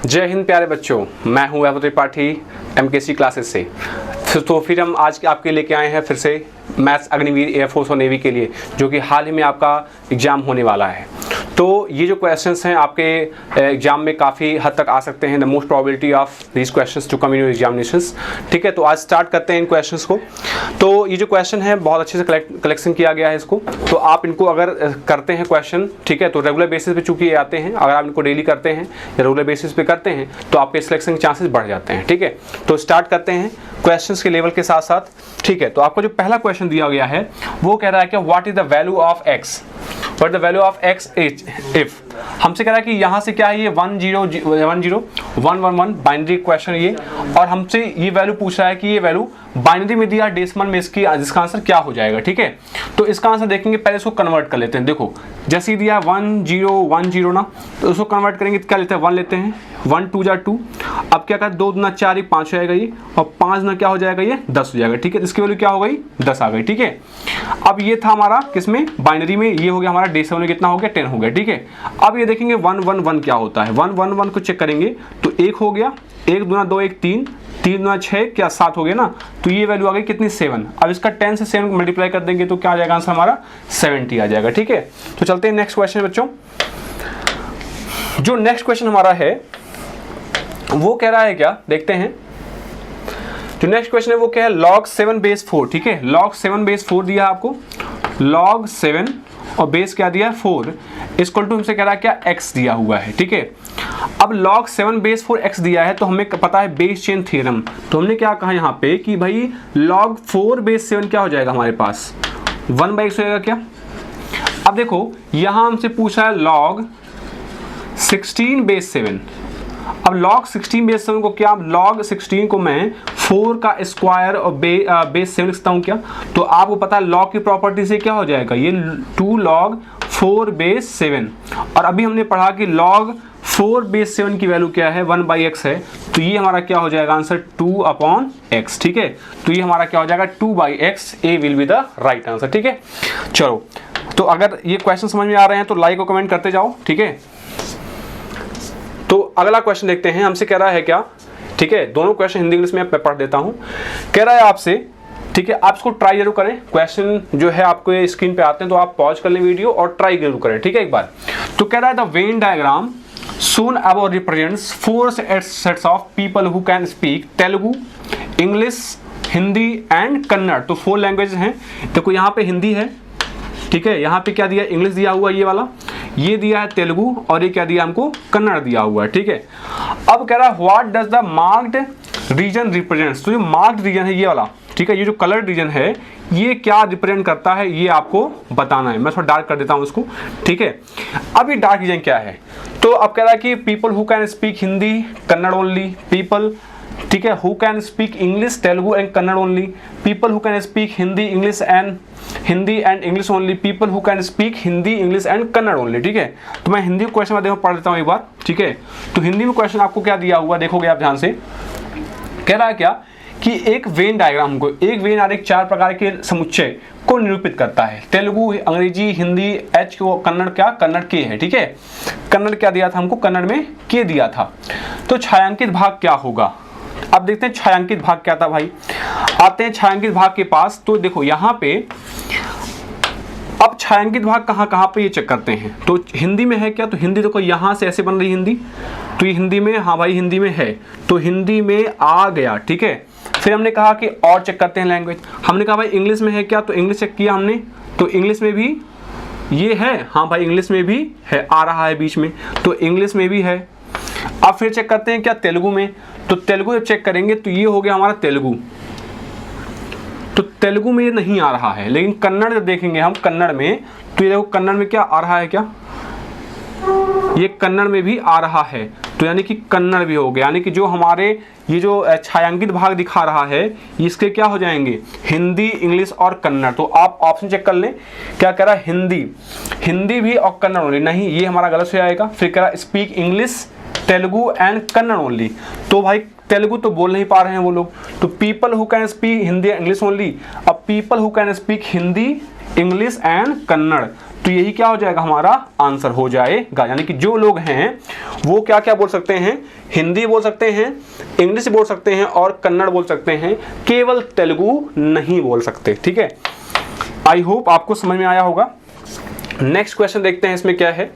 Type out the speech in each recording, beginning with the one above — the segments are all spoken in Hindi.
जय हिंद प्यारे बच्चों, मैं हूं वैभव त्रिपाठी MKC क्लासेस से। तो फिर हम आज आपके लेके आए हैं फिर से मैथ्स अग्निवीर एयरफोर्स और नेवी के लिए, जो कि हाल ही में आपका एग्ज़ाम होने वाला है। तो ये जो क्वेश्चंस हैं आपके एग्जाम में काफ़ी हद तक आ सकते हैं। The most probability of these questions to come in your examinations. ठीक है, तो आज स्टार्ट करते हैं इन क्वेश्चंस को। तो ये जो क्वेश्चन है बहुत अच्छे से कलेक्शन किया गया है इसको। तो आप इनको अगर करते हैं क्वेश्चन, ठीक है, तो रेगुलर बेसिस पे चूंकि ये आते हैं, अगर आप इनको डेली करते हैं या रेगुलर बेसिस पे करते हैं तो आपके सिलेक्शन के चांसेस बढ़ जाते हैं। ठीक है, तो स्टार्ट करते हैं क्वेश्चंस के लेवल के साथ साथ। ठीक है, तो आपको जो पहला क्वेश्चन दिया गया है वो कह रहा है कि what is the value of x, What the value of x is if हमसे कह रहा है कि यहाँ से क्या है, ये 1 0 1 0 1 1 1 बाइनरी क्वेश्चन ये, और हमसे ये वैल्यू पूछ रहा है कि ये वैल्यू बाइनरी में दिया डेसिमल में इसका आंसर क्या हो जाएगा। ठीक है, तो इसका आंसर देखेंगे, पहले इसको कन्वर्ट कर लेते हैं। देखो जैसे ही दिया 1 0 1 0 ना, तो उसको कन्वर्ट करेंगे तो क्या लेते हैं, 1 लेते हैं, 1 2 जा 2। अब क्या कहा, 2 दूना 4 5 हो जाएगा ये, और 5 ना क्या हो जाएगा ये 10 हो जाएगा। ठीक है, इसकी वैल्यू क्या हो गई, 10 आ गई। ठीक है, अब ये था हमारा किसमें, बाइनरी में, ये हो गया हमारा डेसिमल में कितना हो गया, 10 हो गया। ठीक है, अब ये देखेंगे 1 1 1 क्या होता है। 1 1 1 को चेक करेंगे तो 1 हो गया, 1 दूना 2 1 3 3 दूना 6 क्या 7 हो गया ना, तो ये वैल्यू आ गई कितनी, 7। अब इसका 10 से 7 मल्टीप्लाई कर देंगे तो क्या आ जाएगा आंसर हमारा, 70 आ जाएगा। ठीक है, तो चलते हैं नेक्स्ट क्वेश्चन बच्चों। जो नेक्स्ट क्वेश्चन हमारा है वो कह रहा है क्या, देखते हैं। जो नेक्स्ट क्वेश्चन है वो क्या है, log 7 बेस 4। ठीक है, log 7 बेस 4 दिया आपको, log 7 और बेस क्या दिया, 4 इक्वल टू हमसे कह रहा है क्या, x दिया हुआ है। ठीक है, अब log 7 बेस 4 x दिया है तो हमें पता है बेस चेन थ्योरम, तो हमने क्या कहा यहाँ पे कि भाई log 4 बेस 7 क्या हो जाएगा हमारे पास, 1/x हो जाएगा क्या। अब देखो यहाँ हमसे पूछा है log 16 बेस 7। अब log 16 बेस 7 को क्या, log 16 को मैं 4 का स्क्वायर और बेस 7 लिखता हूँ क्या, तो आपको पता है log की प्रॉपर्टी से क्या हो जाएगा, ये 2 log 4 बेस 7। और अभी हमने पढ़ा कि log 4 बेस 7 की वैल्यू क्या है, 1/x है, तो ये हमारा क्या हो जाएगा आंसर, 2/x। ठीक है, तो ये हमारा क्या हो जाएगा, 2/x, A will be the right answer. ठीक है, चलो, तो अगर ये क्वेश्चन समझ में आ रहे हैं तो लाइक और कमेंट करते जाओ। ठीक है, तो अगला क्वेश्चन देखते हैं। हमसे कह रहा है क्या, ठीक है, दोनों क्वेश्चन हिंदी इंग्लिश में मैं पढ़ देता हूं। कह रहा है आपसे, ठीक है, आप इसको ट्राई जरूर करें। क्वेश्चन जो है आपको ये स्क्रीन पे आते हैं तो आप पॉज कर लें वीडियो और ट्राई जरूर करें। ठीक है, एक बार तो कह रहा है the Venn diagram soon above represents 4 sets of people who can speak Telugu, English, Hindi and Kannada. तो 4 लैंग्वेज हैं। देखो यहाँ पे हिंदी है, ठीक है, यहाँ पे क्या दिया, इंग्लिश दिया हुआ ये वाला, ये दिया है तेलुगु, और ये क्या दिया हमको, कन्नड़ दिया हुआ है। ठीक है, अब कह रहा है what does the marked region represents. तो जो मार्क्ड रीजन है ये वाला, ठीक है, ये जो कलर रीजन है ये क्या रिप्रेजेंट करता है ये आपको बताना है। मैं थोड़ा डार्क कर देता हूँ इसको। ठीक है, अब ये डार्क रीजन क्या है, तो अब कह रहा है कि people who can speak Hindi Kannada only, people, ठीक है, who can speak English Telugu and Kannada only, people who can speak Hindi and English only, people who can speak Hindi English and Kannada only. ठीक है, तो मैं हिंदी क्वेश्चन में देखो पढ़ देता हूँ एक बार। ठीक है, तो हिंदी में क्वेश्चन आपको क्या दिया हुआ देखोगे आप ध्यान से। कह रहा है क्या कि एक वेन डायग्राम को, एक वेन आरेख 4 प्रकार के समुच्चय को निरूपित करता है। तेलुगु, अंग्रेजी, हिंदी H को, कन्नड़ क्या, कन्नड़ के है। ठीक है, कन्नड़ क्या दिया था हमको, कन्नड़ में के दिया था। तो छायांकित भाग क्या होगा, अब देखते हैं छायांकित भाग क्या था भाई। आते हैं छायांकित भाग के पास। तो देखो यहाँ पे अब छायांकित भाग कहाँ पे ये चेक करते हैं। तो हिंदी में है क्या, तो हिंदी देखो यहाँ से ऐसे बन रही हिंदी, तो ये हिंदी में, हाँ भाई हिंदी में है, तो हिंदी में आ गया। ठीक है, फिर हमने कहा कि और चेक करते हैं लैंग्वेज। हमने कहा भाई इंग्लिश में है क्या, तो इंग्लिश चेक किया हमने, तो इंग्लिश में भी ये है, हाँ भाई इंग्लिश में भी है, आ रहा है बीच में, तो इंग्लिश में भी है। अब फिर चेक करते हैं क्या, तेलुगु में, तो तेलुगु जब चेक करेंगे तो ये हो गया हमारा तेलुगु, तो तेलुगु में ये नहीं आ रहा है। लेकिन कन्नड़ जब देखेंगे हम, कन्नड़ में, तो ये देखो कन्नड़ में क्या आ रहा है, क्या ये कन्नड़ में भी आ रहा है, तो यानी कि कन्नड़ भी हो गया। यानी कि जो हमारे ये जो छायांकित भाग दिखा रहा है इसके क्या हो जाएंगे, हिंदी, इंग्लिश और कन्नड़। तो आप ऑप्शन चेक कर लें, क्या कह रहा है, हिंदी भी और कन्नड़ ओनली, नहीं ये हमारा गलत हो जाएगा। फिर कह रहा है speak English Telugu and Kannada only, तो भाई तेलुगु तो बोल नहीं पा रहे हैं वो लोग, तो people who can speak Hindi English only. अब people who can speak Hindi English and Kannada, तो यही क्या हो जाएगा, हमारा आंसर हो जाएगा। यानी कि जो लोग हैं वो क्या क्या बोल सकते हैं, हिंदी बोल सकते हैं, इंग्लिश बोल सकते हैं और कन्नड़ बोल सकते हैं, केवल तेलुगु नहीं बोल सकते। ठीक है, आई होप आपको समझ में आया होगा। नेक्स्ट क्वेश्चन देखते हैं इसमें क्या है।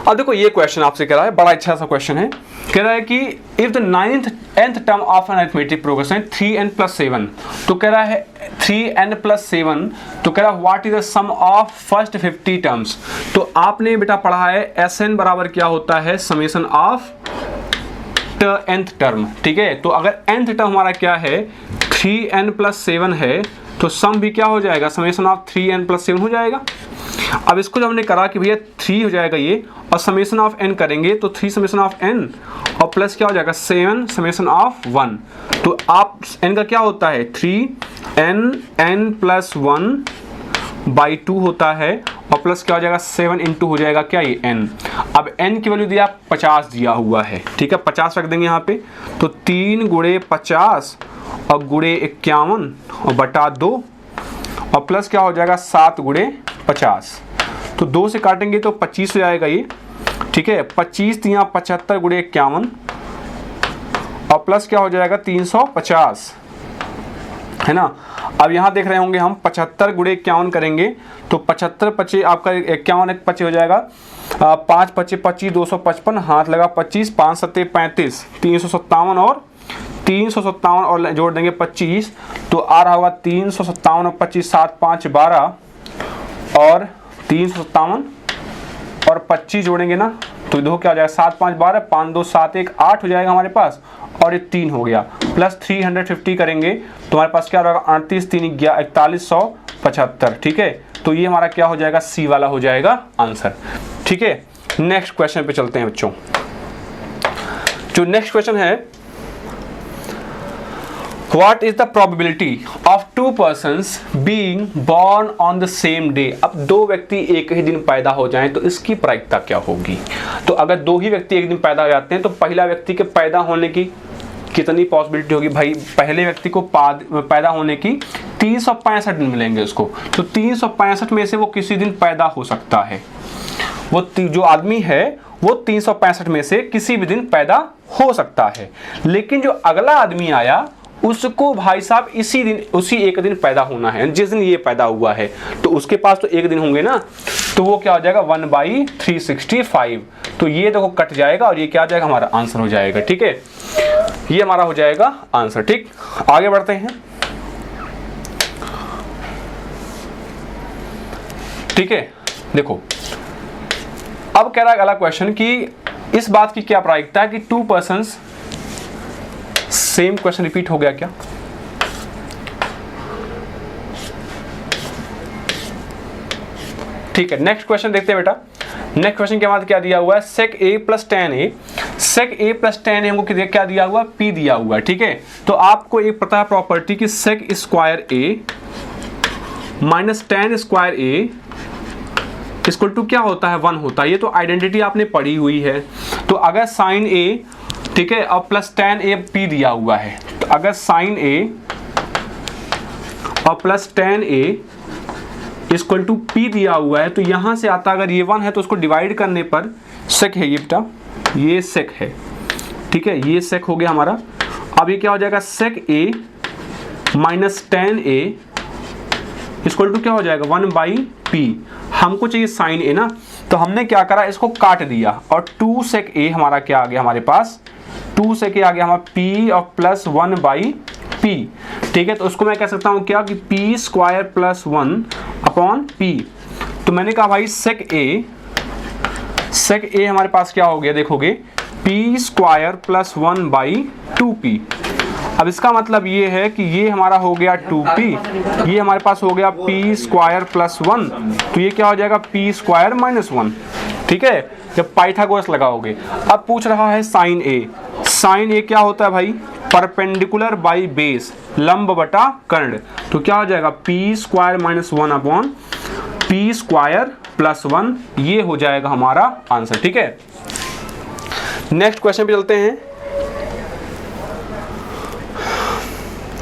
अब देखो ये क्वेश्चन आपसे कह रहा है, बड़ा अच्छा सा क्वेश्चन है। कह रहा है कि if the 9th term of an arithmetic progression 3n + 7, तो कह रहा है 3n + 7, तो कह रहा है what is the sum of first 50 terms. तो आपने बेटा पढ़ा है Sn बराबर क्या होता है, समेशन ऑफ nth टर्म। ठीक है, तो अगर nth टर्म हमारा क्या है 3n + 7 है, तो सम भी क्या हो जाएगा, समेशन ऑफ 3n + 7 हो जाएगा। अब इसको जब हमने करा कि भैया 3 हो जाएगा ये, और समेशन ऑफ n करेंगे तो 3 समेशन ऑफ n और प्लस क्या हो जाएगा 7 समेशन ऑफ 1। तो आप n का क्या होता है 3n + 1/2 होता है, और प्लस क्या हो जाएगा 7 × हो जाएगा क्या ये n। अब n की वैल्यू दिया 50 दिया हुआ है। ठीक है, 50 रख देंगे यहाँ पे, तो 3 × 50 और × 51 और बटा 2, और प्लस क्या हो जाएगा 7 × 50, तो 2 से काटेंगे तो 25 हो जाएगा ये। ठीक है, 25 × 75 × 51 और प्लस क्या हो जाएगा 350, है ना। अब यहाँ देख रहे होंगे हम 75 × 51 करेंगे तो 75 25 आपका 51 1 25 हो जाएगा, 5 25 25 255, हाथ लगा 25, 5 7 35, 357 और 357 और जोड़ देंगे 25, तो आ रहा होगा 357 और 25 7 5 12, और 357 और 25 जोड़ेंगे ना तो देखो क्या हो जाएगा 7 5 12, 5 2 7 1 8 हो जाएगा हमारे पास, और ये 3 हो गया, प्लस 350 करेंगे तो हमारे पास क्या होगा 38 3 4175। ठीक है, तो ये हमारा क्या हो जाएगा, सी वाला हो जाएगा आंसर। ठीक है, नेक्स्ट क्वेश्चन पे चलते हैं बच्चों। जो नेक्स्ट क्वेश्चन है, What is the probability of 2 persons being born on the same day? अब 2 व्यक्ति एक ही दिन पैदा हो जाएं तो इसकी प्रायिकता क्या होगी। तो अगर 2 ही व्यक्ति एक दिन पैदा हो जाते हैं तो पहला व्यक्ति के पैदा होने की कितनी पॉसिबिलिटी होगी भाई, पहले व्यक्ति को पैदा होने की 365 दिन मिलेंगे उसको, तो 365 में से वो किसी दिन पैदा हो सकता है। वो जो आदमी है वो 365 में से किसी भी दिन पैदा हो सकता है, लेकिन जो अगला आदमी आया उसको भाई साहब इसी दिन उसी एक दिन पैदा होना है, जिस दिन ये पैदा हुआ है, तो उसके पास तो एक दिन होंगे ना, तो वो क्या हो जाएगा 1/365। तो ये देखो कट जाएगा और ये क्या आ जाएगा, हमारा आंसर हो जाएगा। ठीक है, ये हमारा हो जाएगा आंसर। ठीक, आगे बढ़ते हैं। ठीक है, देखो अब कह रहा है अगला क्वेश्चन कि इस बात की क्या प्रायिकता है कि 2 पर्सन्स, सेम क्वेश्चन रिपीट हो गया क्या, ठीक है। नेक्स्ट क्वेश्चन देखते हैं बेटा। नेक्स्ट क्वेश्चन के बाद क्या दिया हुआ है, sec a + tan a, sec a + tan a हमको क्या दिया हुआ, p दिया हुआ है। ठीक है, तो आपको एक पता है प्रॉपर्टी कि sec square a minus tan square a equal to क्या होता है 1 होता है। ये तो आइडेंटिटी आपने पढ़ी हुई है। तो अगर sin a, ठीक है, और प्लस tan a p दिया हुआ है, तो अगर sin a और plus tan a equal to p दिया हुआ है, तो यहां से आता अगर ये 1 है तो उसको डिवाइड करने पर sec है, ये बेटा ये sec है। ठीक है, ये sec हो गया हमारा। अब ये क्या हो जाएगा sec a minus tan a equal to क्या हो जाएगा 1/p। हमको चाहिए sin a ना, तो हमने क्या करा, इसको काट दिया और 2 sec a हमारा क्या आ गया हमारे पास, 2 sec a आ गया हमारा p और प्लस 1/p। ठीक है, तो उसको मैं कह सकता हूँ क्या कि p² + 1/p। तो मैंने कहा भाई sec a हमारे पास क्या हो गया, देखोगे p² + 1/2p। अब इसका मतलब ये है कि ये हमारा हो गया 2p, ये हमारे पास हो गया p² + 1, तो ये क्या हो जाएगा p² - 1। ठीक है, जब पाइथागोरस लगाओगे। अब पूछ रहा है sin a, sin a क्या होता है भाई, परपेंडिकुलर बाई बेस, लंब बटा कर्ण। तो क्या हो जाएगा p² - 1/p² + 1, ये हो जाएगा हमारा आंसर। ठीक है, नेक्स्ट क्वेश्चन पे चलते हैं।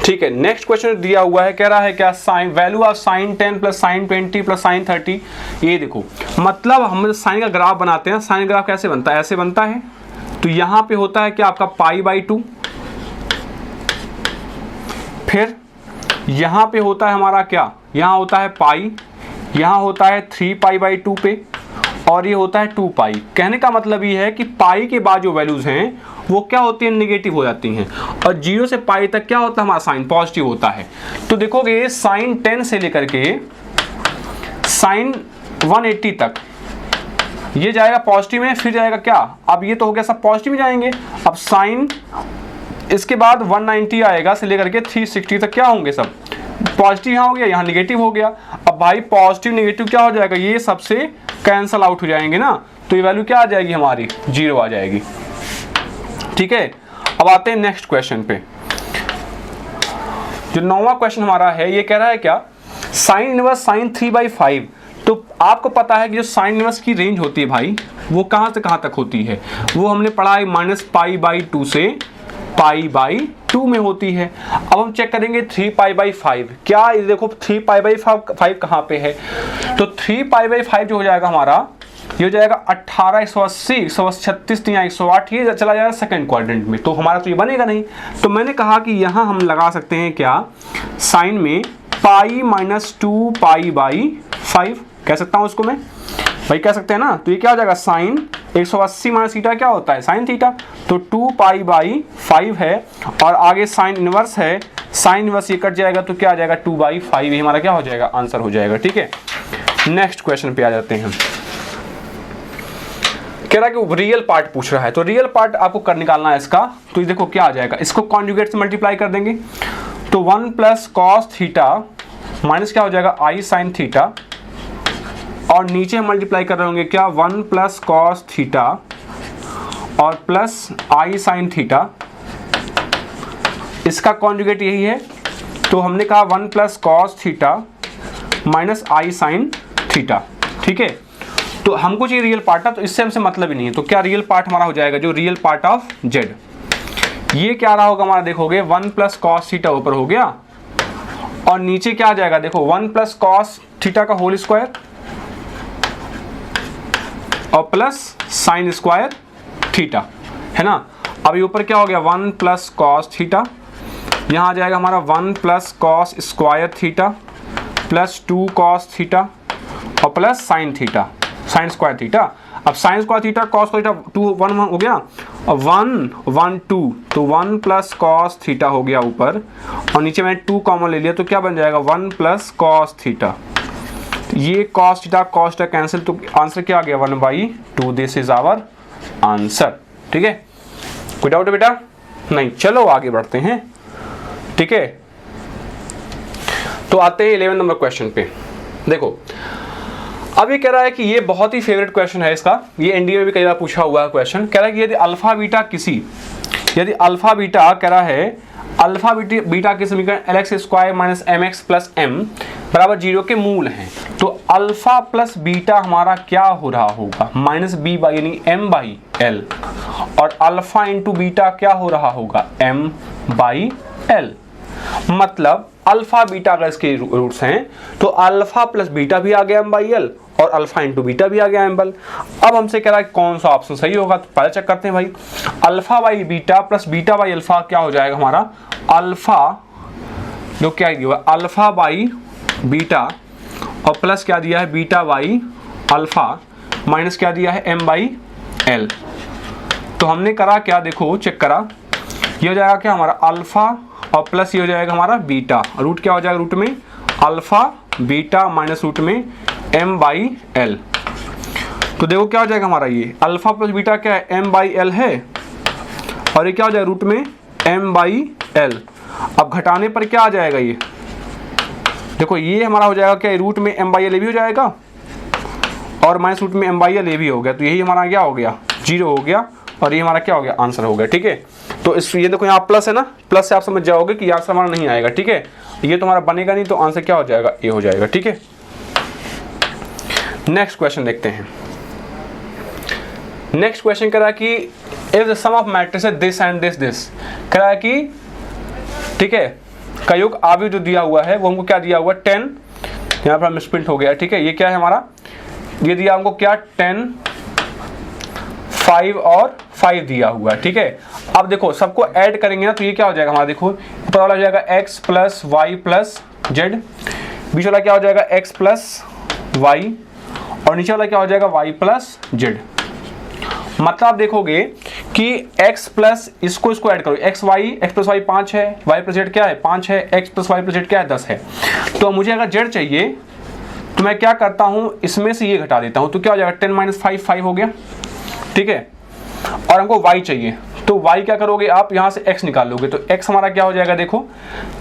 ठीक है, नेक्स्ट क्वेश्चन दिया हुआ है, कह रहा है क्या, sine value of sine 10 plus sine 20 plus sine 30। ये देखो, मतलब हम साइन का ग्राफ बनाते हैं, साइन ग्राफ कैसे बनता है, ऐसे बनता है। तो यहां पे होता है क्या आपका π/2, फिर यहां पे होता है हमारा क्या, यहां होता है पाई, यहां होता है 3π/2 पे, और ये होता है 2π। कहने का मतलब ये है कि पाई के बाद जो वैल्यूज हैं वो क्या होती हैं, नेगेटिव हो जाती हैं, और 0 से पाई तक क्या होता है हमारा साइन पॉजिटिव होता है। तो देखोगे साइन 10 से लेकर के साइन 180 तक ये जाएगा पॉजिटिव में, फिर जाएगा क्या, अब ये तो हो गया सब पॉजिटिव में जाएंगे। अब साइन इसके बाद 190 आएगा से लेकर के 360 तक क्या होंगे, सब पॉजिटिव यहाँ हो गया, यहाँ नेगेटिव हो गया। अब भाई पॉजिटिव नेगेटिव क्या हो जाएगा, ये सबसे कैंसल आउट हो जाएंगे ना, तो ये वैल्यू क्या आ जाएगी हमारी, 0 आ जाएगी। ठीक है, अब आते हैं नेक्स्ट क्वेश्चन पे। जो 9वां क्वेश्चन हमारा है, ये कह रहा है क्या, साइन इनवर्स साइन 3/5। तो आपको पता है कि जो साइन इनवर्स की रेंज होती है भाई, वो कहां से कहां तक होती है, वो हमने पढ़ा है -π/2 से π/2 में होती है। अब हम चेक करेंगे 3π/5, क्या ये देखो 3π/5 कहाँ पे है, तो 3π/5 जो हो जाएगा हमारा, ये हो जाएगा 18, 180, 136 या 108, ये चला जाएगा सेकंड क्वाड्रेंट में, तो हमारा तो ये बनेगा नहीं। तो मैंने कहा कि यहाँ हम लगा सकते हैं क्या, साइन में π-2π/5 कह सकता हूँ उसको मैं, भाई कह सकते हैं ना। तो ये क्या हो जाएगा, साइन 180 माइनस थीटा क्या होता है, साइन थीटा, तो 2π/5 है, और आगे साइन इनवर्स है, साइन इनवर्स ये कट जाएगा तो क्या आ जाएगा 2/5, ये हमारा क्या हो जाएगा, आंसर हो जाएगा। ठीक है, नेक्स्ट क्वेश्चन पे आ जाते हैं। कह रहा है कि रियल पार्ट पूछ रहा है, तो रियल पार्ट आपको कर निकालना है इसका। तो ये देखो क्या आ जाएगा, इसको कॉन्जुगेट से मल्टीप्लाई कर देंगे, तो 1 + cos थीटा माइनस क्या हो जाएगा, i sin थीटा, और नीचे मल्टीप्लाई कर रहे होंगे क्या, 1 + cos थीटा और प्लस i sin थीटा, इसका कॉन्जुगेट यही है। तो हमने कहा 1 + cos theta minus i sin theta. ठीक है, तो हमको चाहिए रियल पार्ट है, तो इससे हमसे मतलब ही नहीं है। तो क्या रियल पार्ट हमारा हो जाएगा, जो रियल पार्ट ऑफ z, ये क्या रहा होगा हमारा, देखोगे 1 + cos थीटा ऊपर हो गया, और नीचे क्या आ जाएगा, देखो 1 + cos थीटा का होल स्क्वायर और प्लस साइन स्क्वायर थीटा, है ना। अब ये ऊपर क्या हो गया, 1 + cos थीटा, यहाँ आ जाएगा हमारा 1 + cos square theta plus 2 cos theta और plus sine theta, sine square theta. अब sine square theta cos theta 2 1 1 हो गया, और 1 1 2, तो 1 + cos थीटा हो गया ऊपर, और नीचे मैंने 2 कॉमन ले लिया, तो क्या बन जाएगा 1 + cos थीटा। ये cos थीटा कैंसिल, तो आंसर क्या आ गया, 1/2। This is our answer. ठीक है, कोई डाउट है बेटा, नहीं, चलो आगे बढ़ते हैं। ठीक है, तो आते हैं 11 नंबर क्वेश्चन पे। देखो अब ये कह रहा है कि ये बहुत ही फेवरेट क्वेश्चन है इसका, ये एनडीए में भी कई बार पूछा हुआ है क्वेश्चन। कह रहा है कि यदि अल्फा बीटा कह रहा है अल्फा बीटा के समीकरण LX² - MX + M = 0 के मूल हैं, तो अल्फा प्लस बीटा हमारा क्या हो रहा होगा, -b यानी m/l, और अल्फा इंटू बीटा क्या हो रहा होगा, m/l। मतलब अल्फा बीटा अगर इसके रूट्स हैं, तो अल्फा प्लस बीटा भी आ गया m/l, और अल्फा इंटू बीटा भी आ गया m/l। अब हमसे कह रहा है कौन सा ऑप्शन सही होगा, तो पहले चेक करते हैं भाई। अल्फा/बीटा प्लस बीटा/अल्फा क्या हो जाएगा हमारा, अल्फा जो क्या दिया हुआ, अल्फा/बीटा और प्लस क्या दिया है, बीटा/अल्फा माइनस क्या दिया है, m/l। तो हमने करा क्या, देखो चेक करा, ये हो जाएगा क्या हमारा अल्फा और प्लस ये हो जाएगा हमारा बीटा, रूट क्या हो जाएगा, रूट में अल्फा बीटा माइनस रूट में m/l। तो देखो क्या हो जाएगा हमारा, ये अल्फा प्लस बीटा क्या है, m/l है, और ये क्या हो जाएगा रूट में m/l। अब घटाने पर क्या आ जाएगा, ये देखो ये हमारा हो जाएगा क्या, रूट में m/l ये भी हो जाएगा, और माइनस रूट में m/l ये भी हो गया, तो यही हमारा क्या हो गया, 0 हो गया, और ये हमारा क्या हो गया, आंसर हो गया। ठीक है, तो इस ये देखो यहाँ प्लस है ना, प्लस से आप समझ जाओगे कि आंसर हमारा नहीं आएगा। ठीक है, ये तो हमारा बनेगा नहीं, तो आंसर क्या हो जाएगा, ये हो जाएगा। ठीक है, नेक्स्ट क्वेश्चन देखते हैं। नेक्स्ट क्वेश्चन कह रहा है कि if the sum of matrices this and this कह रहा है कि, ठीक है, का योग आव्यूह जो दिया हुआ है वो हमको क्या दिया हुआ है 10, यहाँ पर मिसप्रिंट हो गया, ठीक है। ये क्या है हमारा, ये दिया हमको क्या 10, 5 और 5 दिया हुआ है, ठीक है। अब देखो सबको ऐड करेंगे ना तो ये क्या हो जाएगा हमारा, देखो ऊपर वाला हो जाएगा x plus y plus z, बीच वाला क्या हो जाएगा x प्लस वाई और नीचे वाला क्या हो जाएगा y प्लस जेड। मतलब आप देखोगे कि x प्लस इसको ऐड करो, x प्लस वाई 5 है, y प्लस जेड क्या है 5 है, x plus y plus z क्या है 10 है। तो मुझे अगर जेड चाहिए तो मैं क्या करता हूं, इसमें से ये घटा देता हूं, तो क्या हो जाएगा 10 माइनस 5 5 हो गया, ठीक है। और हमको y चाहिए तो y क्या करोगे आप, यहां से x निकाल लोगे तो x हमारा क्या हो जाएगा, देखो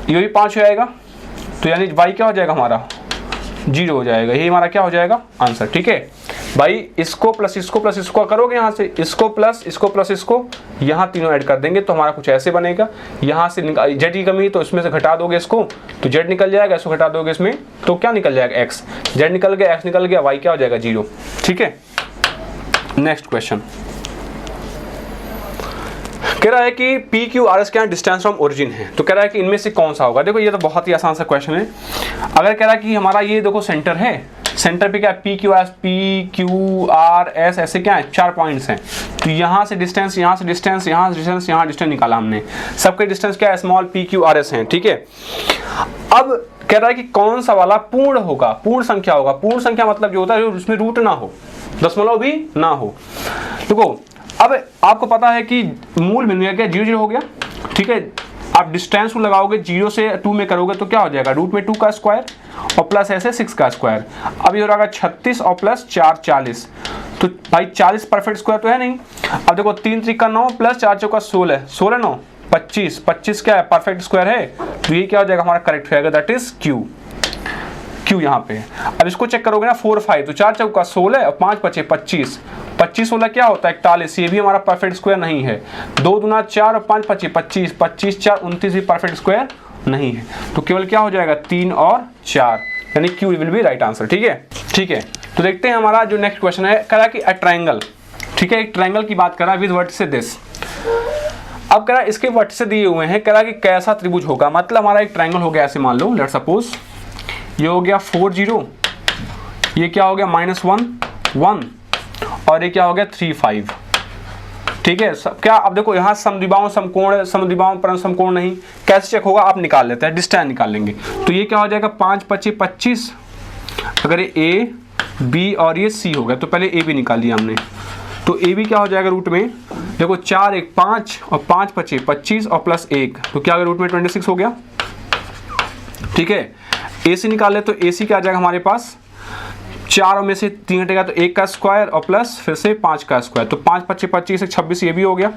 ये भी 5 हो जाएगा, तो यानी y क्या हो जाएगा हमारा 0 हो जाएगा। ये हमारा क्या हो जाएगा आंसर, ठीक है भाई। इसको प्लस इसको करोगे, यहाँ से इसको प्लस इसको यहाँ तीनों ऐड कर देंगे तो हमारा कुछ ऐसे बनेगा। यहाँ से जेड की कमी तो इसमें से घटा दोगे इसको तो जेड निकल जाएगा, इसको घटा दोगे इसमें तो क्या निकल जाएगा एक्स, जेड निकल गया एक्स निकल गया, वाई क्या हो जाएगा 0, ठीक है। नेक्स्ट क्वेश्चन कह रहा है कि पी क्यू आर एस क्या डिस्टेंस फ्रॉम ओरिजिन है, तो कह रहा है कि इनमें से कौन सा होगा। देखो ये तो बहुत ही आसान सा क्वेश्चन है। अगर कह रहा है कि हमारा ये देखो सेंटर है, सेंटर पे क्या है पी क्यू आर एस ऐसे क्या है 4 पॉइंट्स हैं, तो यहाँ से डिस्टेंस यहाँ से डिस्टेंस यहाँ से डिस्टेंस यहाँ डिस्टेंस निकाला हमने, सबके डिस्टेंस क्या है small P Q R S हैं, ठीक है। अब कह रहा है कि कौन सा वाला पूर्ण होगा, पूर्ण संख्या होगा। पूर्ण संख्या मतलब जो होता है उसमें रूट ना हो, दशमलव भी ना हो। देखो अब आपको पता है कि मूल बिंदु क्या 0 0 हो गया, ठीक है। आप डिस्टेंस को लगाओगे 0 से 2 में करोगे तो क्या हो जाएगा रूट में 2 का स्क्वायर और प्लस ऐसे 6 का स्क्वायर। अब ये हो रहा है 36 और प्लस 4 40, तो भाई 40 परफेक्ट स्क्वायर तो है नहीं। अब देखो 3 3 का 9 प्लस 4 4 का 16, 16 9 25, 25 क्या है परफेक्ट स्क्वायर है, तो ये क्या हो जाएगा हमारा करेक्ट हो जाएगा, दैट इज क्यू यहाँ पे। अब इसको चेक करोगे ना 4 5, तो 4 4 का 16 और 5 5 25, 25 16 क्या होता है 41, ये भी हमारा परफेक्ट स्क्वायर नहीं है। 2 दूना 4 और 5 5 25, 25 4 29 भी परफेक्ट स्क्वायर नहीं है, तो केवल क्या हो जाएगा 3 और 4, यानी Q will be right answer, ठीक है। ठीक है तो देखते हैं हमारा जो नेक्स्ट क्वेश्चन है, कह रहा है कि अ ट्रायंगल, ठीक है, एक ट्रायंगल की बात कर रहा है विद वर्टिसेस दिस। अब कह रहा है इसके वर्टिसेस दिए हुए हैं, कह रहा है कि कैसा त्रिभुज होगा। मतलब हमारा एक ट्रायंगल हो गया ऐसे, मान लो लेट्स सपोज ये हो गया 4 0, ये क्या हो गया -1 1 और ये क्या हो गया 3 5, ठीक है। क्या अब देखो यहाँ समद्विबाहु समकोण, समद्विबाहु परम समकोण नहीं, कैसे चेक होगा आप निकाल लेते हैं, डिस्टेंस निकाल लेंगे। तो ये क्या हो जाएगा 5 25 25, अगर ये ए बी और ये सी हो गया तो पहले ए बी निकाल लिया हमने, तो ए बी क्या हो जाएगा रूट में, देखो 4 1 5 और 5 25 25 और प्लस 1, तो क्या रूट में 26 हो गया, ठीक है। ए सी निकाल ले तो ए सी क्या आ जाएगा हमारे पास, 4 में से 3 हटेगा तो 1 का स्क्वायर और प्लस फिर से 5 का स्क्वायर, तो 5 25 25 26 ये भी हो गया।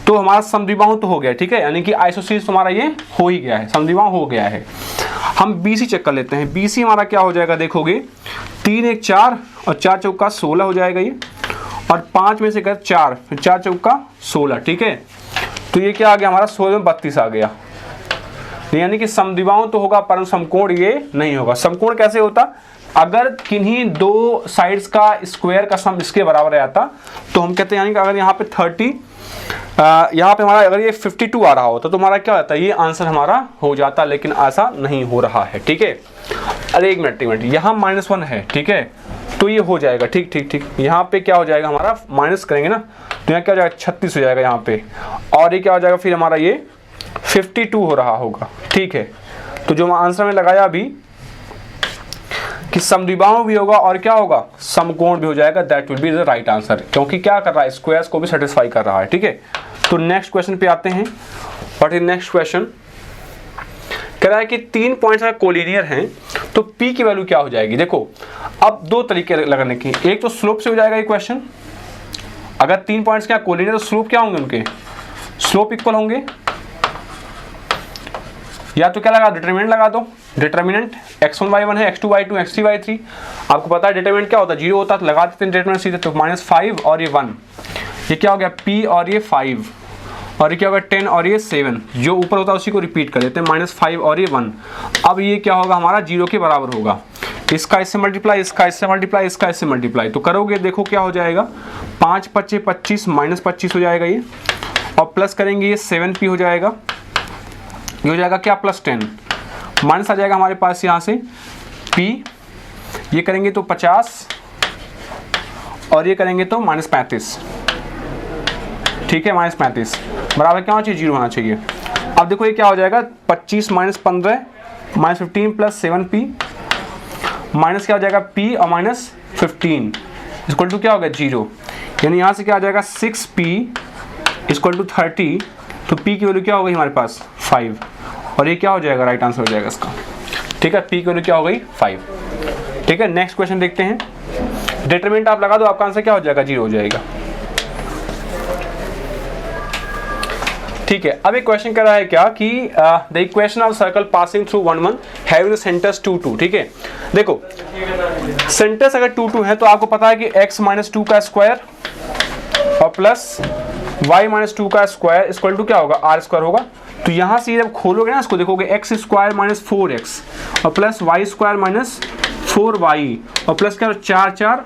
तो हमारा समद्विबाहु तो हो गया, ठीक है, यानी कि आइसोसील्स तुम्हारा ये हो ही गया है, समद्विबाहु हो गया है। हम बीसी चेक कर लेते हैं। बीसी हमारा क्या हो जाएगा, देखोगे 3 1 4 और 4 चौका 16 हो जाएगा ये, और 5 में से कर 4 फिर 4 चौका 16, ठीक है। तो ये क्या आ गया हमारा 16 में 32 आ गया, यानी कि समद्विबाहु तो होगा परंतु समकोण ये नहीं होगा। समकोण कैसे होता, अगर किन्हीं दो साइड्स का स्क्वायर का सम इसके बराबर आता तो हम कहते हैं, यानी कि अगर यहाँ पे 30 यहाँ पे हमारा अगर ये 52 आ रहा होता तो हमारा क्या होता है, ये आंसर हमारा हो जाता, लेकिन ऐसा नहीं हो रहा है, ठीक है। अरे एक मिनट यहाँ -1 है, ठीक है, तो ये हो जाएगा, ठीक ठीक ठीक। यहाँ पे क्या हो जाएगा हमारा माइनस करेंगे ना तो यहाँ क्या हो जाएगा 36 हो जाएगा यहाँ पे, और ये क्या हो जाएगा फिर हमारा ये 52 हो रहा होगा, ठीक है। तो जो आंसर में लगाया अभी कि समद्विबाहु भी होगा और क्या होगा समकोण भी हो जाएगा, that will be the right answer, क्योंकि क्या कर रहा है स्क्वायर्स को भी सेटिस्फाई कर रहा है, ठीक है। तो नेक्स्ट क्वेश्चन पे आते हैं। व्हाट इज नेक्स्ट क्वेश्चन, कह रहा है कि 3 पॉइंट्स अगर कोलिनियर हैं तो P की वैल्यू क्या हो जाएगी। देखो अब 2 तरीके लगाने के, एक तो स्लोप से हो जाएगा ये क्वेश्चन, अगर 3 पॉइंट्स क्या कोलिनियर तो स्लोप क्या होंगे उनके, स्लोप इक्वल होंगे, या तो क्या लगा डिटरमिनेंट लगा दो, डिटरमिनेंट x1 y1 है, x2 y2 x3 y3, आपको पता है डिटरमिनेंट क्या होता है 0 होता है, तो लगा देते हैं डिटरमिनेंट सीधे, तो -5 और ये 1, ये क्या हो गया p और ये 5, और ये क्या होगा 10 और ये 7, जो ऊपर होता है उसी को रिपीट कर देते हैं, -5 और ये 1। अब ये क्या होगा हमारा 0 के बराबर होगा, इसका इससे मल्टीप्लाई, इसका इससे मल्टीप्लाई, इसका इससे मल्टीप्लाई, तो करोगे देखो क्या हो जाएगा 5 25 25 -25 हो जाएगा ये, और प्लस करेंगे ये 7p हो जाएगा, ये हो जाएगा क्या +10, माइनस आ जाएगा हमारे पास यहाँ से p, ये करेंगे तो 50 और ये करेंगे तो -35, ठीक है, -35 बराबर क्या होना चाहिए, 0 होना चाहिए। अब देखो ये क्या हो जाएगा, 25 - 15 -15 + 7p माइनस क्या हो जाएगा p और -15 इक्वल टू क्या होगा 0, यानी यहाँ से क्या आ जाएगा 6p इक्वल टू 30, तो p की वैल्यू क्या हो गई हमारे पास 5, और ये क्या हो जाएगा, राइट आंसर हो जाएगा इसका, ठीक है, p की वैल्यू क्या हो गई 5, ठीक है। नेक्स्ट क्वेश्चन देखते हैं, डिटरमिनेंट आप लगा दो, आपका आंसर क्या हो जाएगा 0 हो जाएगा, ठीक है। अब एक क्वेश्चन कर रहा है क्या कि the equation of circle passing through 1 1 having the centres 2 2, ठीक है। देखो सेंटर्स अगर 2 2 है तो आपको पता है कि x - 2 का स्क्वायर और प्लस y - 2 का स्क्वायर इक्वल टू क्या होगा r² होगा। तो यहाँ से जब खोलोगे ना इसको, देखोगे x² - 4x और प्लस y² - 4y और प्लस क्या 4 4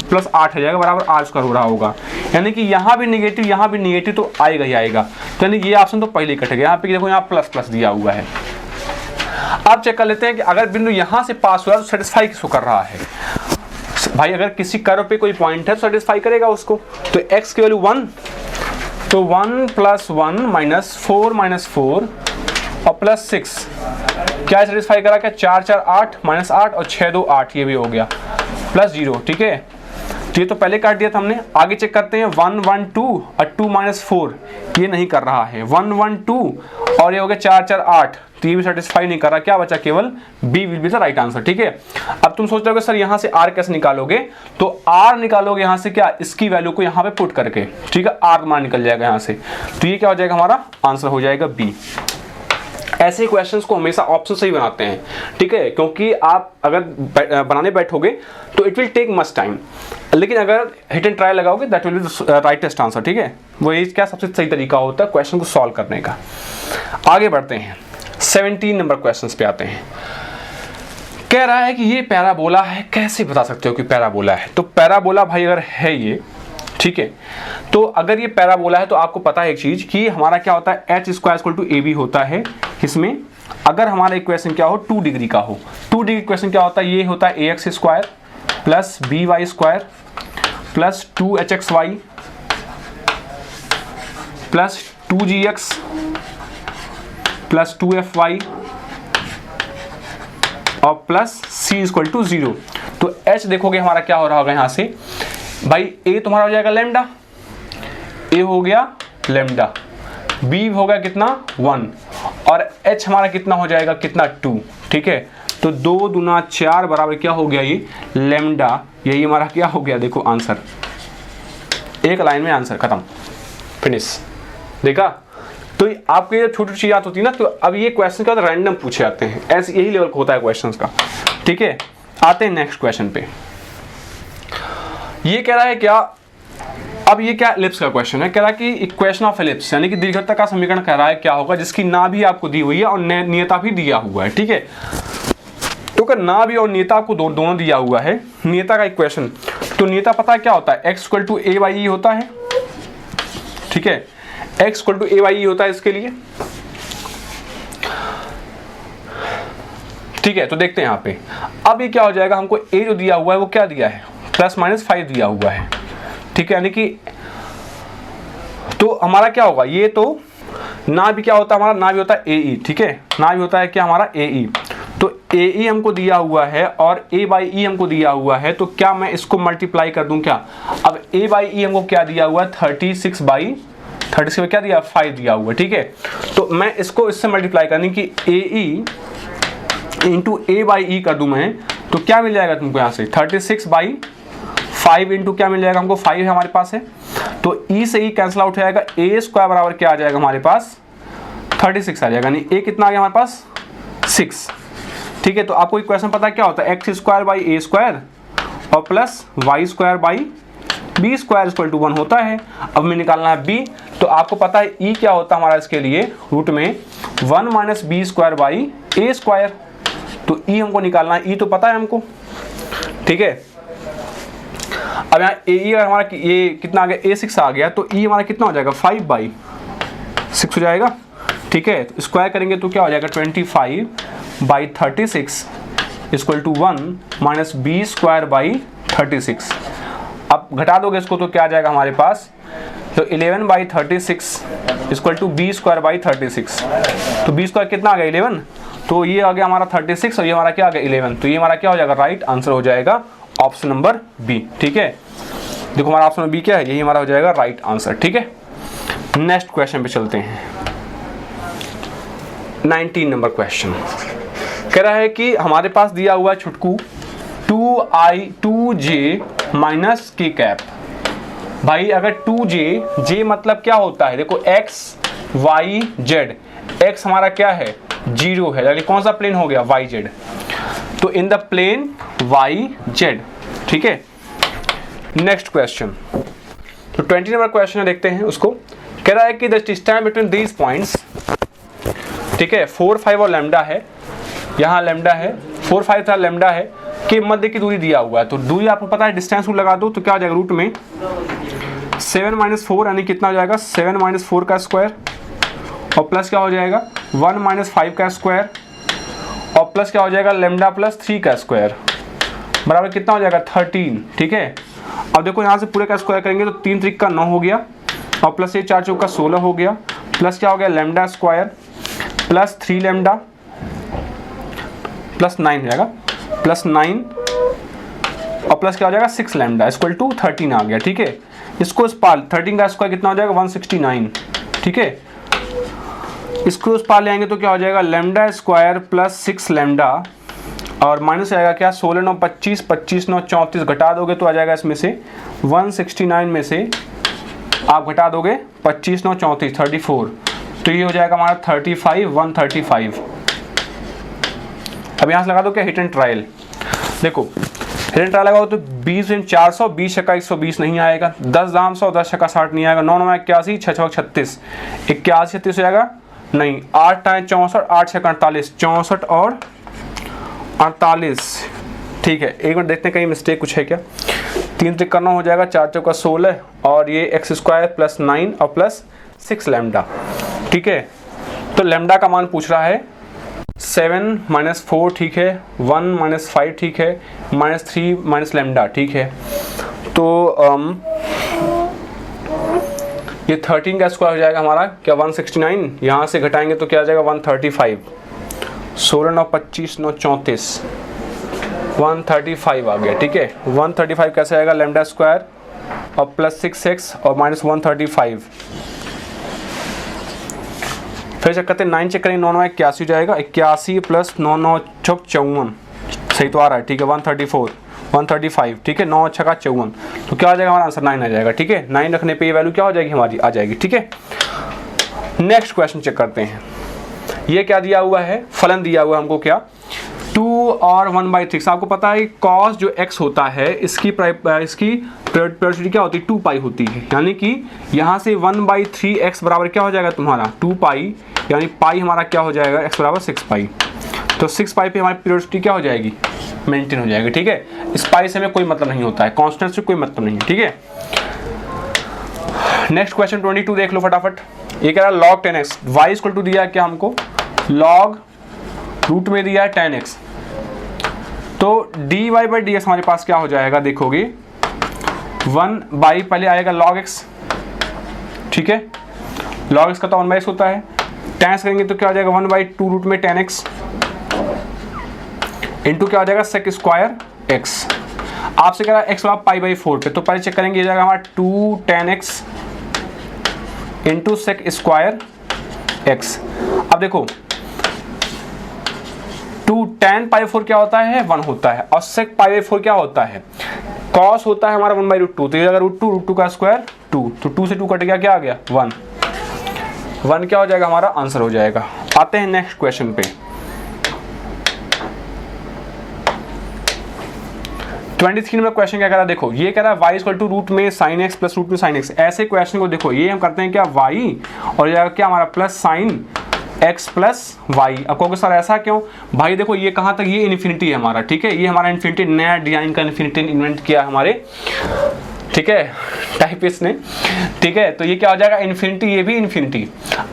प्लस 8 हो जाएगा बराबर r² हो रहा होगा, यानी कि यहाँ भी निगेटिव यहाँ भी निगेटिव तो आएगा ही आएगा, तो यानी ये ऑप्शन तो पहले ही कट गया। यहाँ पे देखो यहाँ प्लस प्लस दिया हुआ है। अब चेक कर लेते हैं कि अगर बिंदु यहाँ से पास हुआ तो सेटिस्फाई किसको कर रहा है। भाई अगर किसी कर्व पे कोई पॉइंट है तो सेटिस्फाई करेगा उसको, तो x की वैल्यू 1, तो 1 + 1 - 4 - 4 और प्लस 6 क्या सेटिस्फाई करा, क्या 4 4 8 -8 और 6 2 8, ये भी हो गया प्लस 0, ठीक है। तो ये तो पहले काट दिया था हमने। आगे चेक करते हैं 1 1 2 और 2 - 4, ये नहीं कर रहा है, 1 1 2 और ये हो गया 4 4 8, तो ये भी सेटिस्फाई नहीं कर रहा, क्या बचा केवल B will be the right answer, ठीक है। अब तुम सोच रहे हो सर यहाँ से आर कैसे निकालोगे, तो आर निकालोगे यहाँ से क्या, इसकी वैल्यू को यहाँ पे पुट करके, ठीक है, आर मान निकल जाएगा यहाँ से, तो ये क्या हो जाएगा हमारा आंसर हो जाएगा बी। ऐसे क्वेश्चंस को हमेशा ऑप्शन से ही बनाते हैं, ठीक है, क्योंकि आप अगर बनाने बैठोगे तो it will take much time, लेकिन अगर हिट एंड ट्राई लगाओगे that will be the rightest answer, ठीक है। वो ये क्या सबसे सही तरीका होता है क्वेश्चन को सॉल्व करने का। आगे बढ़ते हैं, 17 नंबर क्वेश्चंस पे आते हैं। कह रहा है कि ये पैराबोला है, कैसे बता सकते हो कि पैराबोला है। तो पैराबोला भाई अगर है ये, ठीक है, तो अगर ये पैराबोला है तो आपको पता है एक चीज कि हमारा क्या होता है h² = AB होता है इसमें। अगर हमारा इक्वेशन क्या हो 2 डिग्री का हो, 2 डिग्री इक्वेशन क्या होता है, ये होता है ax² + by² + 2hxy + 2gx + 2fy और प्लस c = 0। तो h देखोगे हमारा क्या हो रहा होगा यहाँ से, भाई a तुम्हारा हो जाएगा लैम्डा, a हो गया लैम्डा, b हो गया कितना 1 और h हमारा कितना हो जाएगा कितना 2, ठीक है। तो 2 दूना 4 बराबर क्या हो गया ये लैम्डा, यही हमारा क्या हो गया, देखो आंसर, एक लाइन में आंसर खत्म, फिनिश। देखा, तो आपको ये छोटी चीज याद होती है ना, तो अब ये क्वेश्चन का रैंडम पूछे जाते हैं, ऐसे यही लेवल होता है क्वेश्चंस का, ठीक है। आते हैं नेक्स्ट क्वेश्चन पे। ये कह रहा है क्या, अब ये क्या एलिप्स का क्वेश्चन है, कह रहा है कि इक्वेशन ऑफ एलिप्स यानी कि दीर्घवृत्त का समीकरण कह रहा है क्या होगा, जिसकी ना भी आपको दी हुई है और नियता भी दिया हुआ है, ठीक है। तो अगर ना भी और नियता आपको दोनों दिया हुआ है, नियता का इक्वेशन, तो नियता पता है क्या होता है, x = a/e होता है, ठीक है, x = a/e होता है इसके लिए, ठीक है। तो देखते हैं यहाँ पे, अब ये क्या हो जाएगा, हमको a जो दिया हुआ है वो क्या दिया है ±5 दिया हुआ है, ठीक है, यानी कि तो हमारा क्या होगा, ये तो ना भी क्या होता है हमारा, ना भी होता है AE, ठीक है, ना भी होता है क्या हमारा AE। तो AE हमको दिया हुआ है और a/e हमको दिया हुआ है, तो क्या मैं इसको मल्टीप्लाई कर दूं क्या। अब a/e हमको क्या दिया हुआ है 36 में क्या दिया 5 दिया हुआ है, ठीक है। तो मैं इसको इससे मल्टीप्लाई करने की AE × a/e कर दूं मैं, तो क्या मिल जाएगा तुमको यहाँ से 36/5 इंटू क्या मिल जाएगा हमको 5 है हमारे पास है, तो e से e कैंसिल आउट हो जाएगा, a² बराबर क्या आ जाएगा हमारे पास 36 आ जाएगा, यानी a कितना आ गया हमारे पास 6, ठीक है। तो आपको इक्वेशन पता है क्या होता है x² / a² और प्लस y² / b² = 1 होता है। अब हमें निकालना है b, तो आपको पता है e क्या होता है हमारा इसके लिए रूट में 1 - b² / a², तो e हमको निकालना है, e तो पता है हमको, ठीक है। अब यहाँ AE हमारा ये कितना आ गया a6 आ गया, तो e हमारा कितना हो जाएगा 5/6 हो जाएगा, ठीक है, तो स्क्वायर करेंगे तो क्या हो जाएगा 25/36 equal to 1 minus b square by 36। अब घटा दोगे इसको तो क्या आ जाएगा हमारे पास, तो 11/36 equal to b square by 36। तो बी स्क्वायर कितना आ गया 11, तो ये आ गया हमारा 36 और ये हमारा क्या आ गया 11। तो ये हमारा क्या हो जाएगा, राइट आंसर हो जाएगा ऑप्शन नंबर बी। ठीक है, देखो हमारा ऑप्शन नंबर बी क्या है, यही हमारा हो जाएगा राइट आंसर। ठीक है, नेक्स्ट क्वेश्चन पे चलते हैं। 19 नंबर क्वेश्चन कह रहा है कि हमारे पास दिया हुआ है छुटकू 2j माइनस के कैप। भाई अगर 2j मतलब क्या होता है, देखो x y z, x हमारा क्या है 0 है, यानी कौन सा प्लेन हो गया yz, तो इन द प्लेन yz। ठीक है, नेक्स्ट क्वेश्चन, तो 20 नंबर क्वेश्चन देखते हैं उसको। कह रहा है कि the distance between these points, ठीक है 4 5 और लैम्डा है, यहाँ लैम्डा है 4 5 था लैम्डा है, कि मध्य की दूरी दिया हुआ है। तो दूरी आपको पता है, डिस्टेंस रूल लगा दो तो क्या हो जाएगा, रूट में 7 - 4 यानी कितना हो जाएगा 7 - 4 का स्क्वायर, और प्लस क्या हो जाएगा 1 - 5 का स्क्वायर, और प्लस क्या हो जाएगा लैम्डा प्लस 3 का स्क्वायर, बराबर कितना हो जाएगा 13। ठीक है, अब देखो यहाँ से पूरे का स्क्वायर करेंगे तो 3 3 का 9 हो गया, और प्लस ये 4 4 का 16 हो गया, प्लस क्या हो गया lambda square plus 3 lambda plus 9 हो जाएगा, प्लस 9 और प्लस क्या हो जाएगा 6 लैम्डा इक्वल टू 13 आ गया। ठीक है, इसको इस पार 13 का स्क्वायर कितना हो जाएगा 169। ठीक है, इसको उस पार ले आएंगे तो क्या हो जाएगा लैम्डा स्क्वायर प्लस 6 लैम्डा, और माइनस आएगा क्या 16 9 25, 25 9 34, घटा दोगे तो आ जाएगा इसमें से 169 में से आप घटा दोगे 25 9 34 34, तो ये हो जाएगा हमारा 35 135। अब यहाँ से लगा दो क्या हिट एंड ट्रायल, देखो हिट एंड ट्रायल लगाओ तो 20 × 400, 20 छक्का 120 नहीं आएगा, 10 दाम 100, 10 छक्का 60 नहीं आएगा, 9 9 81, 6 6 36, 81 36 हो जाएगा नहीं, 8 टाइम 64, 8 छक्का 48, 64 और 48। ठीक है, एक मिनट देखते हैं कहीं मिस्टेक कुछ है क्या, 3 3 का 9 हो जाएगा, 4 4 का 16, और ये एक्स स्क्वायर प्लस 9 और प्लस 6 लैम्डा। ठीक है, तो लैम्डा का मान पूछ रहा है 7 - 4, ठीक है 1 - 5, ठीक है -3 - लैम्डा। ठीक है, तो ये 13 का स्क्वायर हो जाएगा हमारा क्या 169, यहाँ से घटाएंगे तो क्या आ जाएगा 135, 16 9 25 9 34, 135 आ गया। ठीक है, 135 कैसे आएगा लैम्डा स्क्वायर और प्लस 6x और माइनस 135, फिर चेक करते हैं 9 चेक करेंगे 9 9 81 हो जाएगा, 81 प्लस 9 9 छक 54, सही तो आ रहा है। ठीक है 134 135, ठीक है 9 छक्का 54, तो क्या आ जाएगा हमारा आंसर 9 आ जाएगा। ठीक है, 9 रखने पे ये वैल्यू क्या हो जाएगी हमारी आ जाएगी। ठीक है, नेक्स्ट क्वेश्चन चेक करते हैं। ये क्या दिया हुआ है, फलन दिया हुआ है हमको क्या 2 और 1/3। आपको पता है cos जो x होता है इसकी प्रोबेबिलिटी क्या होती है 2 पाई होती है, यानी कि यहाँ से 1/3x बराबर क्या हो जाएगा तुम्हारा 2 पाई, यानी पाई हमारा क्या हो जाएगा x बराबर 6 पाई, तो 6 पाई पे हमारी प्रोबेबिलिटी क्या हो जाएगी मेंटेन हो जाएगी। ठीक है, इस पाई से हमें कोई मतलब नहीं होता है, कांस्टेंट से कोई मतलब नहीं है। ठीक है, नेक्स्ट क्वेश्चन 22 देख लो फटाफट। ये कह रहा है log 10x, y equal to दिया है क्या हमको log रूट में दिया है 10x, तो dy/dx हमारे पास क्या हो जाएगा देखोगे 1 बाई पहले आएगा log x। ठीक है, log x का तो 1/x होता है, tan x करेंगे तो क्या हो जाएगा 1/2 रूट में 10x इंटू क्या हो जाएगा sec स्क्वायर x। आपसे कह रहा है x बराबर पाई/4 पे, तो पहले चेक करेंगे ये जाएगा हमारा 2 tan x into sec square x। अब देखो 2 tan π/4 क्या होता है 1 होता है, और sec π/4 क्या होता है cos होता है हमारा 1/√2, तो ये अगर √2 का स्क्वायर 2, तो 2 से 2 कट गया क्या आ गया 1 क्या हो जाएगा हमारा आंसर हो जाएगा। आते हैं नेक्स्ट क्वेश्चन पे 23 नंबर क्वेश्चन क्या कह रहा है, देखो ये कह रहा है y इक्वल टू रूट में sin x प्लस रूट में sin x। ऐसे क्वेश्चन को देखो ये हम करते हैं क्या y और ये क्या हमारा plus sin x plus y. अब कहोगे सर ऐसा क्यों, भाई देखो ये कहाँ तक ये इन्फिनिटी है हमारा। ठीक है, ये हमारा इन्फिनिटी नया डिजाइन का इन्फिनिटी इन्वेंट किया हमारे ठीक है, टाइपिस्ट ने, ठीक है। तो ये क्या हो जाएगा इन्फिनिटी, ये भी इन्फिनिटी।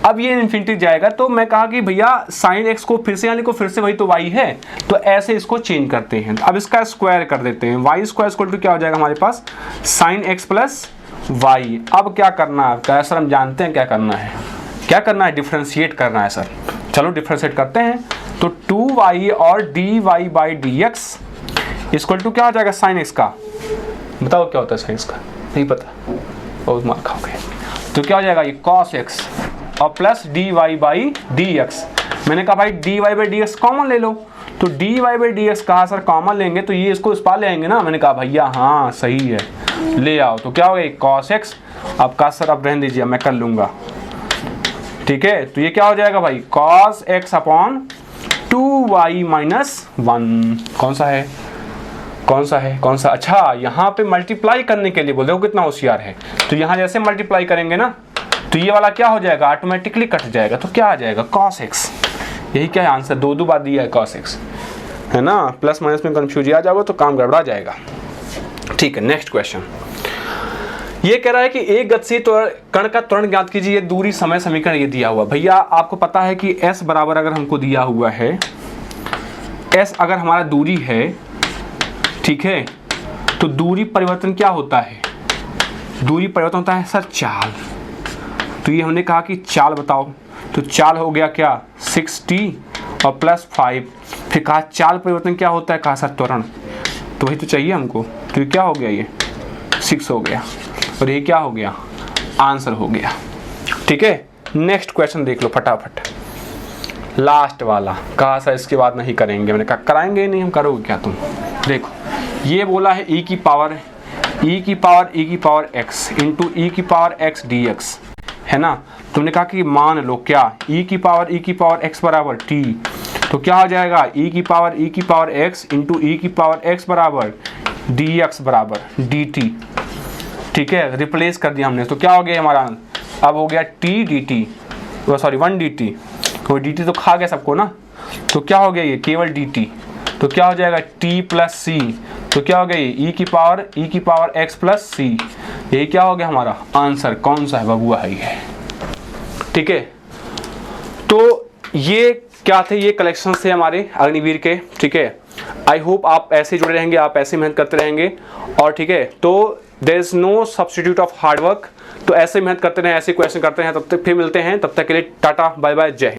अब ये इन्फिनिटी जाएगा तो मैं कहा कि भैया साइन एक्स को फिर से यहाँ लिखो, फिर से वही तो वाई है, तो ऐसे इसको चेंज करते हैं। अब इसका स्क्वायर कर देते हैं, वाई स्क्वायर इक्वल टू क्या हो जाएगा हमारे पास साइन एक्स प्लस वाई। अब क्या करना है सर, हम जानते हैं क्या करना है, क्या करना है, डिफ्रेंशिएट करना है सर। चलो डिफ्रेंशिएट करते हैं। तो 2y और dy by d x equal to क्या हो जाएगा साइन एक्स का, बताओ क्या होता है साइन एक्स का, नहीं पता, बहुत मार खाओगे। तो क्या हो जाएगा ये cos x और plus dy by d x. मैंने कहा भाई dy by d x common ले लो, तो dy बाई डी एक्स कहा सर कॉमन लेंगे तो ये इसको इस पार ले आएंगे ना। मैंने कहा भैया हाँ सही है, ले आओ। तो क्या हो गया cos x, अब कहा सर अब रहने दीजिए मैं कर लूँगा, ठीक है। तो ये क्या हो जाएगा भाई cos x upon 2y minus 1, कौन सा है, कौन सा है, कौन सा, अच्छा यहाँ पे मल्टीप्लाई करने के लिए बोल, देखो कितना होशियार है। तो यहाँ जैसे मल्टीप्लाई करेंगे ना तो ये वाला क्या हो जाएगा ऑटोमेटिकली कट जाएगा, तो क्या आ जाएगा cos x। यही क्या है आंसर, दो बार दिया है cos x, है ना। प्लस माइनस में कंफ्यूज आ जाओगे तो काम गड़बड़ा जाएगा, ठीक है। नेक्स्ट क्वेश्चन ये कह रहा है कि एक गतिशील कण का त्वरण ज्ञात कीजिए, दूरी समय समीकरण ये दिया हुआ। भैया आपको पता है कि s बराबर अगर हमको दिया हुआ है, s अगर हमारा दूरी है, ठीक है, तो दूरी परिवर्तन क्या होता है, दूरी परिवर्तन होता है सर चाल। तो ये हमने कहा कि चाल बताओ, तो चाल हो गया क्या 6t और प्लस 5, फिर कहा चाल परिवर्तन क्या होता है, कहा सर त्वरण, तो वही तो चाहिए हमको। तो ये क्या हो गया, ये 6 हो गया और ये क्या हो गया आंसर हो गया, ठीक है। नेक्स्ट क्वेश्चन देख लो फटाफट, लास्ट वाला। कहा सर इसके बाद नहीं करेंगे, मैंने कहा कराएंगे ही नहीं हम, करोगे क्या तुम। देखो ये बोला है e की पावर x इंटू ई की पावर x dx, है ना। तुमने कहा कि मान लो क्या e की पावर x बराबर t, तो क्या हो जाएगा e की पावर x इंटू ई की पावर x बराबर dx बराबर dt, ठीक है। रिप्लेस कर दिया हमने, तो क्या हो गया हमारा, अब हो गया t dt, सॉरी 1 dt, तो dt तो खा गया सबको ना, तो क्या हो गया ये केवल dt, तो क्या हो जाएगा t प्लस c, तो क्या हो गया ये e की पावर x प्लस c, यही क्या हो गया हमारा आंसर। कौन सा है बबुआ है ये, ठीक है। तो ये क्या थे, ये कलेक्शन थे हमारे अग्निवीर के, ठीक है। आई होप आप ऐसे जुड़े रहेंगे, आप ऐसे मेहनत करते रहेंगे, और ठीक है। तो there is no substitute of hard work, तो ऐसे मेहनत करते रहें, ऐसे क्वेश्चन करते हैं, तब तक फिर मिलते हैं, तब तक के लिए टाटा बाय बाय, जय हिंद।